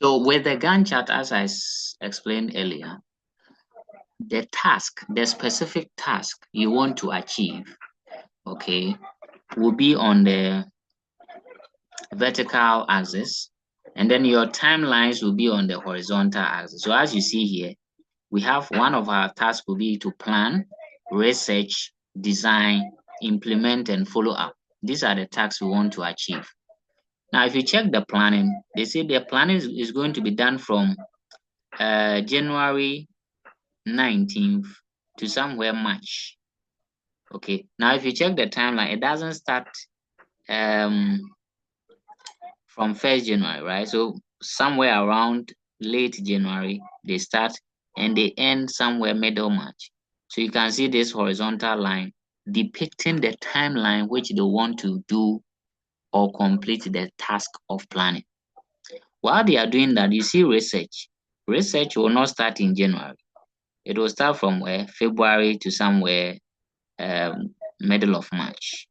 So with the Gantt chart, as I explained earlier, the task, the specific task you want to achieve, okay, will be on the vertical axis, and then your timelines will be on the horizontal axis. So as you see here, we have one of our tasks will be to plan, research, design, implement, and follow up. These are the tasks we want to achieve. Now, if you check the planning, they say the planning is going to be done from January 19th to somewhere March. Okay. Now, if you check the timeline, it doesn't start from 1st January, right? So somewhere around late January, they start and they end somewhere middle March. So you can see this horizontal line depicting the timeline which they want to do or complete the task of planning. While they are doing that, you see research. Research will not start in January. It will start from where? February to somewhere middle of March.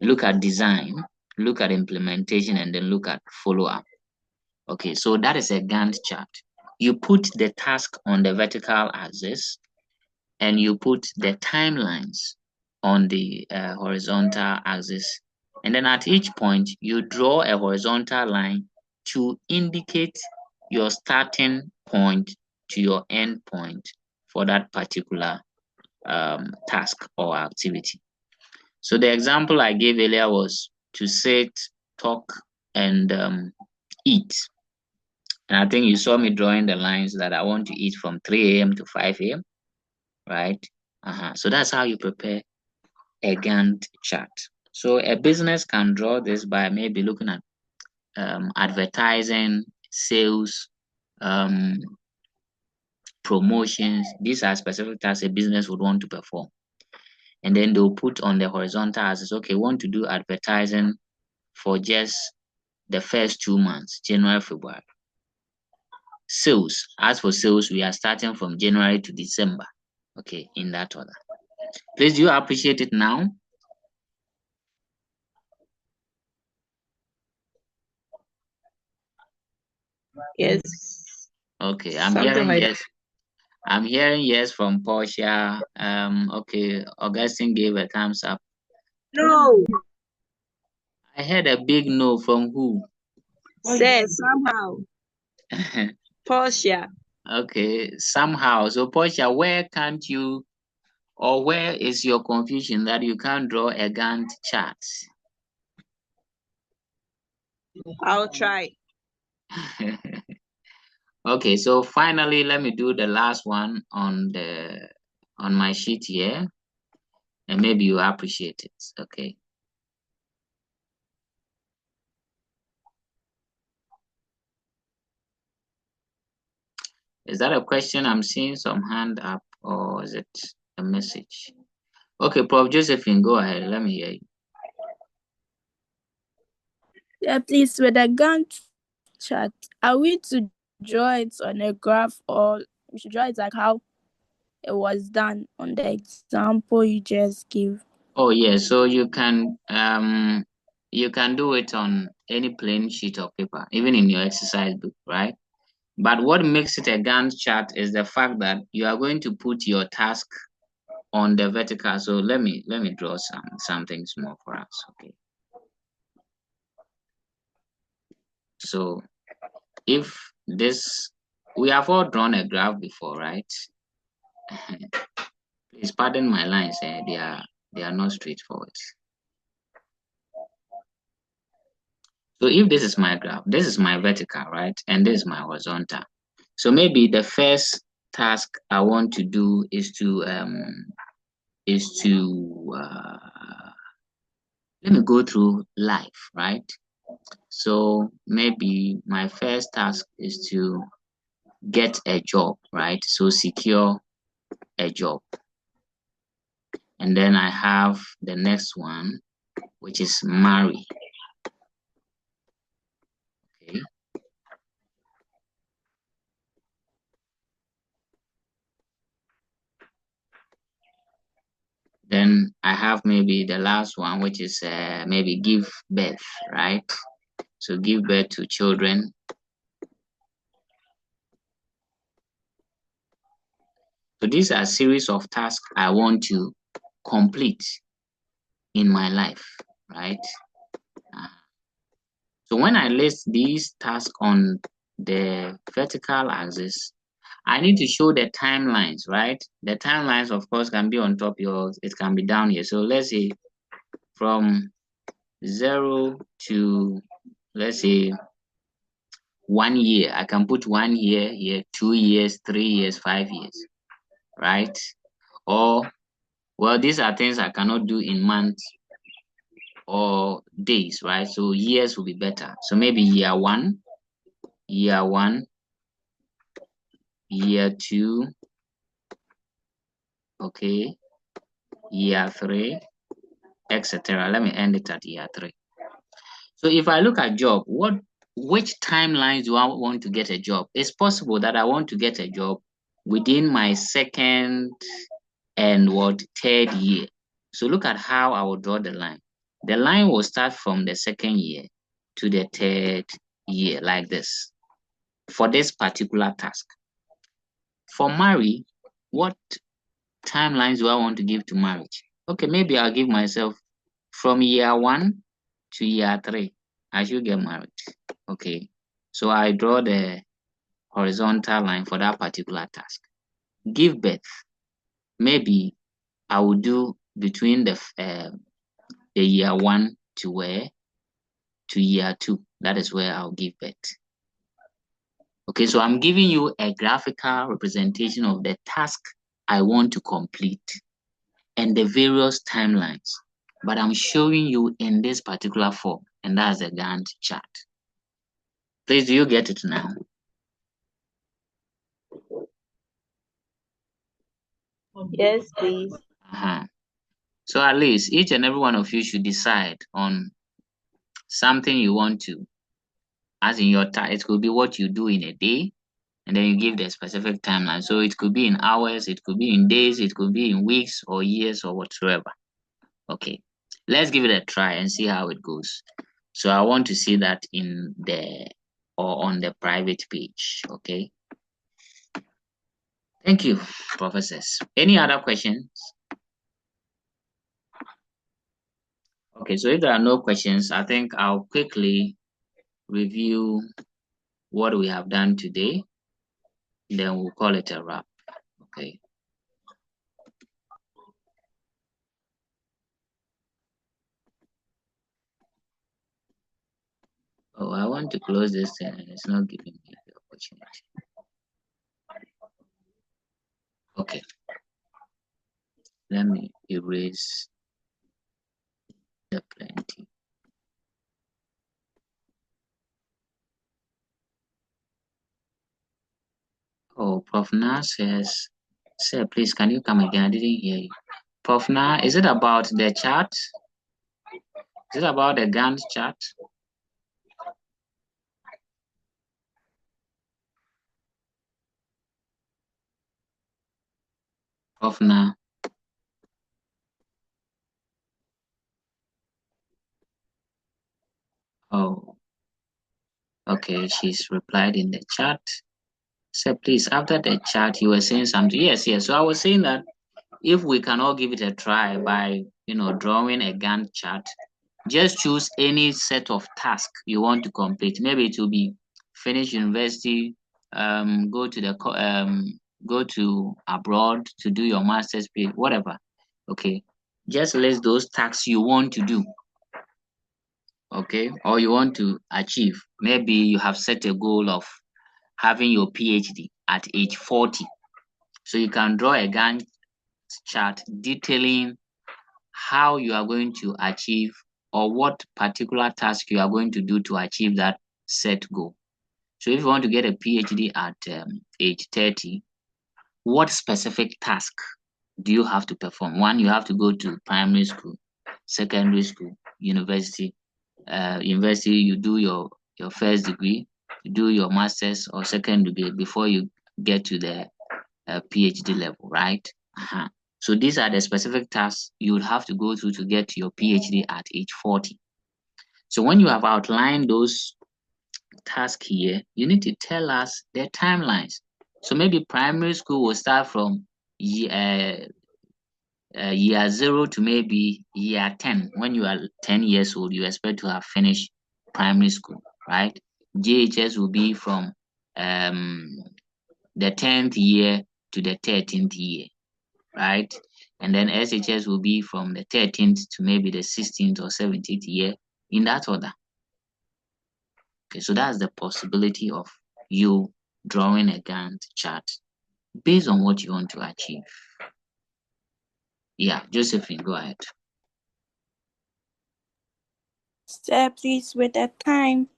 Look at design, look at implementation, and then look at follow-up. Okay, so that is a Gantt chart. You put the task on the vertical axis and you put the timelines on the horizontal axis. And then at each point, you draw a horizontal line to indicate your starting point to your end point for that particular task or activity. So the example I gave earlier was to sit, talk, and eat. And I think you saw me drawing the lines that I want to eat from 3 a.m. to 5 a.m., right? So that's how you prepare a Gantt chart. So a business can draw this by maybe looking at advertising, sales, promotions. These are specific tasks a business would want to perform. And then they'll put on the horizontal axis, okay, want to do advertising for just the first 2 months, January, February. Sales, as for sales, we are starting from January to December. Okay, in that order. Please, do you appreciate it now? Yes. Okay, I'm hearing yes. I'm hearing yes from Portia. Okay, Augustine gave a thumbs up. No. I heard a big no from who? Says somehow. Portia. Okay, somehow. So Portia, where can't you, or where is your confusion that you can't draw a Gantt chart? I'll try. Okay, so finally, let me do the last one on my sheet here, and maybe you appreciate it. Okay. Is that a question? I'm seeing some hand up, or is it a message? Okay, Prof. Josephine, go ahead. Let me hear you. Yeah, please, with the Gantt chart, are we to draw it on a graph, or we should draw it like how it was done on the example you just gave? Oh yeah, so you can do it on any plain sheet of paper, even in your exercise book, right? But what makes it a Gantt chart is the fact that you are going to put your task on the vertical. So let me draw something small for us. Okay. So if this, we have all drawn a graph before, right? Please pardon my lines, they are not straightforward. So if this is my graph, this is my vertical, right? And this is my horizontal. So maybe the first task I want to do is to let me go through life, right? So maybe my first task is to get a job, right? So secure a job. And then I have the next one, which is marry. Okay. Then I have maybe the last one, which is maybe give birth, right? So give birth to children. So these are a series of tasks I want to complete in my life, right? So when I list these tasks on the vertical axis, I need to show the timelines, right? The timelines, of course, can be on top here, it can be down here. So let's say from 0 to, let's say, 1 year. I can put 1 year here, 2 years, 3 years, 5 years, right? Or, well, these are things I cannot do in months or days, right? So years will be better. So maybe year 1, year 1, year 2, okay, year 3, etc. Let me end it at year 3. So if I look at job, which timelines do I want to get a job? It's possible that I want to get a job within my second and third year. So look at how I will draw the line. The line will start from the second year to the third year like this for this particular task. For marry, what timelines do I want to give to marriage? Okay, maybe I'll give myself from year 1 to year 3. I should get married. Okay, so I draw the horizontal line for that particular task. Give birth, maybe I will do between the year 1 to where to year 2. That is where I'll give birth. Okay, so I'm giving you a graphical representation of the task I want to complete and the various timelines, but I'm showing you in this particular form, and that's the Gantt chart. Please, do you get it now? Yes, please. So at least each and every one of you should decide on something you want to, as in your time. It could be what you do in a day, and then you give the specific timeline. So it could be in hours, it could be in days, it could be in weeks or years or whatsoever. Okay, let's give it a try and see how it goes. So I want to see that in the or on the private page. Okay. Thank you, professors. Any other questions? Okay, so if there are no questions, I think I'll quickly review what we have done today. Then we'll call it a wrap. Okay. Oh, I want to close this thing and it's not giving me the opportunity. Okay. Let me erase the plenty. Oh, Prof. Na says, sir, please, can you come again? I didn't hear you. Prof. Na, is it about the chart? Is it about the Gantt chart? Prof. Na. Oh, okay, she's replied in the chat. So please, after the chat, you were saying something. Yes. So I was saying that if we can all give it a try by, drawing a Gantt chart, just choose any set of tasks you want to complete. Maybe it will be finish university, go to abroad to do your master's, whatever. Okay, just list those tasks you want to do. Okay, or you want to achieve. Maybe you have set a goal of having your PhD at age 40. So you can draw a Gantt chart detailing how you are going to achieve or what particular task you are going to do to achieve that set goal. So if you want to get a PhD at age 30, what specific task do you have to perform? One, you have to go to primary school, secondary school, university. University, you do your first degree, you do your master's or second degree before you get to the PhD level, right? So these are the specific tasks you would have to go through to get to your PhD at age 40. So when you have outlined those tasks here, you need to tell us their timelines. So maybe primary school will start from year 0 to maybe year 10. When you are 10 years old, you expect to have finished primary school, right? JHS will be from the 10th year to the 13th year, right? And then SHS will be from the 13th to maybe the 16th or 17th year, in that order. Okay, so that's the possibility of you drawing a Gantt chart based on what you want to achieve. Yeah, Josephine, go ahead. Sir, please, with the time,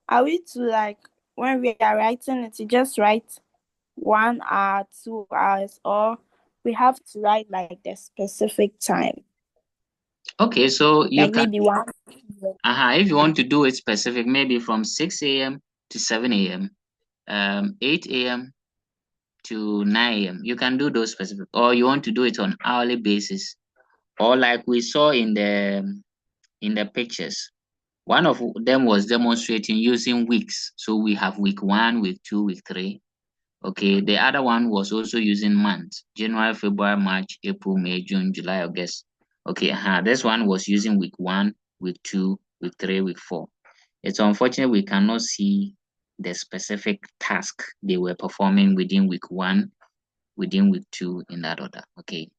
are we to, like, when we are writing it, to just write 1 hour, 2 hours, or we have to write like the specific time? Okay, so you Like can maybe 1. if you want to do it specific, maybe from 6 a.m. to 7 a.m., 8 a.m. to 9 a.m. You can do those specific, or you want to do it on hourly basis, or like we saw in the pictures. One of them was demonstrating using weeks. So we have week 1, week 2, week 3. Okay, the other one was also using months: January, February, March, April, May, June, July, August. Okay, this one was using week 1, week 2, week 3, week 4. It's unfortunate we cannot see the specific task they were performing within week 1, within week 2, in that order. Okay.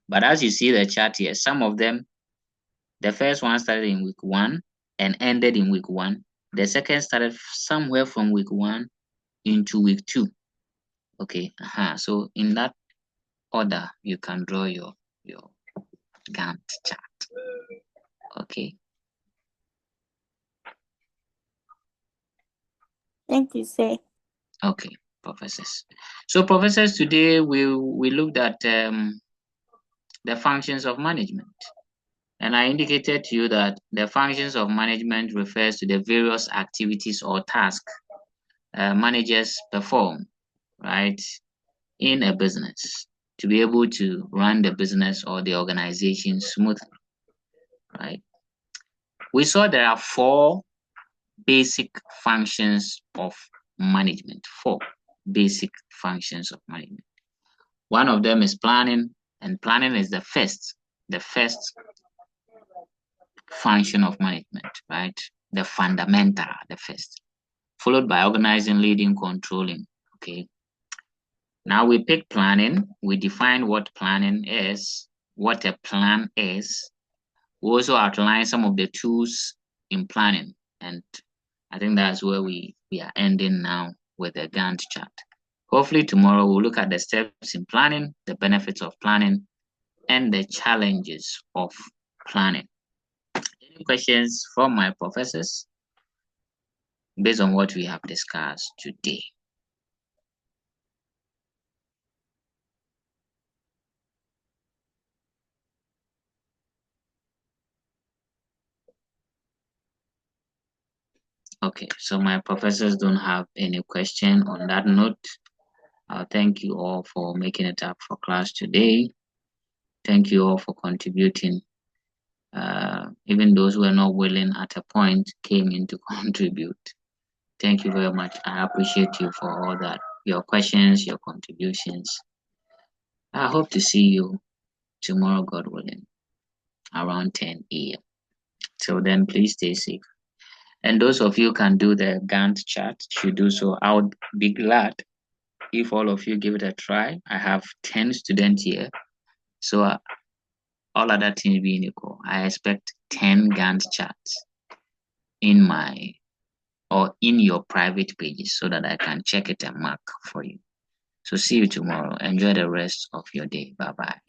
But as you see the chart here, some of them, the first one started in week 1 and ended in week 1. The second started somewhere from week 1 into week 2. Okay. So in that order, you can draw your Gantt chart. Okay. Thank you, sir. Okay, professors. So professors, today we looked at the functions of management. And I indicated to you that the functions of management refers to the various activities or tasks managers perform, right, in a business to be able to run the business or the organization smoothly, right? We saw there are 4 basic functions of management. 4 basic functions of management. One of them is planning, and planning is the first function of management, right? The fundamental, the first, followed by organizing, leading, controlling. Okay. Now we pick planning. We define what planning is, what a plan is. We also outline some of the tools in planning, and I think that's where we are ending now with the Gantt chart. Hopefully tomorrow we'll look at the steps in planning, the benefits of planning, and the challenges of planning. Any questions from my professors based on what we have discussed today? Okay, so my professors don't have any question. On that note, I'll thank you all for making it up for class today. Thank you all for contributing. Even those who were not willing at a point came in to contribute. Thank you very much. I appreciate you for all that, your questions, your contributions. I hope to see you tomorrow, God willing, around 10 a.m. Till then, please stay safe. And those of you can do the Gantt chart, should do so. I would be glad if all of you give it a try. I have 10 students here. So all other things being equal, I expect 10 Gantt charts in your private pages so that I can check it and mark for you. So see you tomorrow. Enjoy the rest of your day. Bye-bye.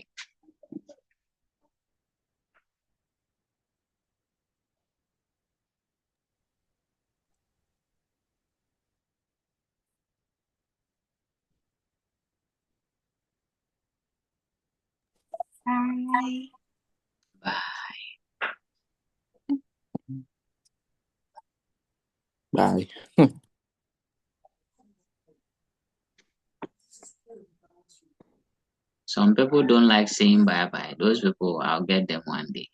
Bye. Bye. Bye. Some people don't like saying bye-bye. Those people, I'll get them one day.